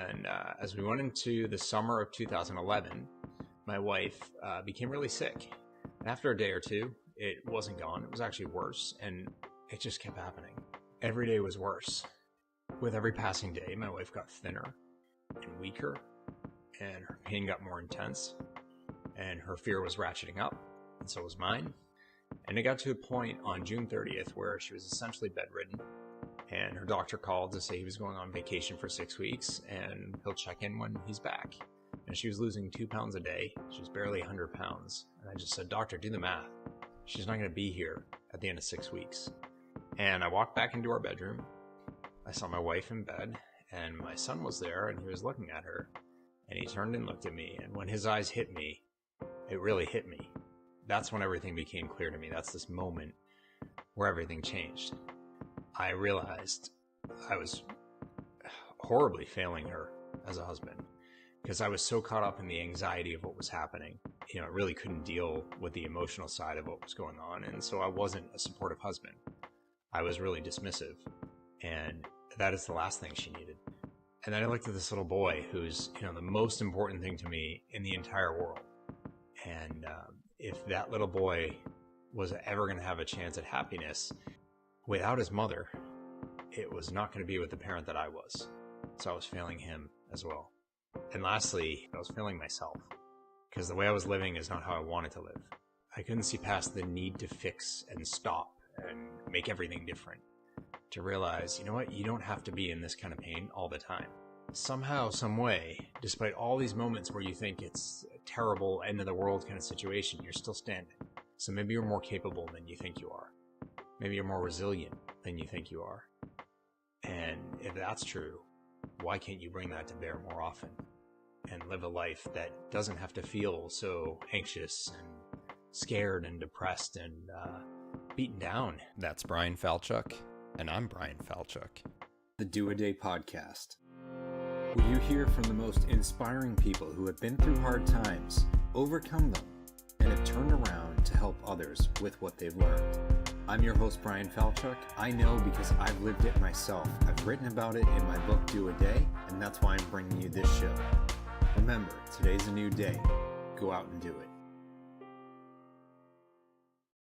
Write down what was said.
And as we went into the summer of 2011, my wife became really sick. And after a day or two, it wasn't gone. It was actually worse, and it just kept happening. Every day was worse. With every passing day, my wife got thinner and weaker, and her pain got more intense, and her fear was ratcheting up, and so was mine. And it got to a point on June 30th where she was essentially bedridden, and her doctor called to say he was going on vacation for 6 weeks, and he'll check in when he's back. And she was losing 2 pounds a day. She was barely 100 pounds. And I just said, "Doctor, do the math. She's not going to be here at the end of 6 weeks." And I walked back into our bedroom. I saw my wife in bed, and my son was there, and he was looking at her. And he turned and looked at me, and when his eyes hit me, it really hit me. That's when everything became clear to me. That's this moment where everything changed. I realized I was horribly failing her as a husband because I was so caught up in the anxiety of what was happening. I really couldn't deal with the emotional side of what was going on, and so I wasn't a supportive husband. I was really dismissive, and that is the last thing she needed. And then I looked at this little boy who's, the most important thing to me in the entire world. And if that little boy was ever going to have a chance at happiness without his mother, it was not going to be with the parent that I was. So I was failing him as well. And lastly, I was failing myself, because the way I was living is not how I wanted to live. I couldn't see past the need to fix and stop and make everything different, to realize, you don't have to be in this kind of pain all the time. Somehow, some way, despite all these moments where you think it's a terrible end of the world kind of situation, you're still standing. So maybe you're more capable than you think you are. Maybe you're more resilient than you think you are. And if that's true, why can't you bring that to bear more often and live a life that doesn't have to feel so anxious and scared and depressed and beaten down? That's Bryan Falchuk, and I'm Bryan Falchuk. The Do a Day Podcast, where you hear from the most inspiring people who have been through hard times, overcome them, and have turned around to help others with what they've learned. I'm your host, Bryan Falchuk. I know because I've lived it myself. I've written about it in my book, Do a Day, and that's why I'm bringing you this show. Remember, today's a new day. Go out and do it.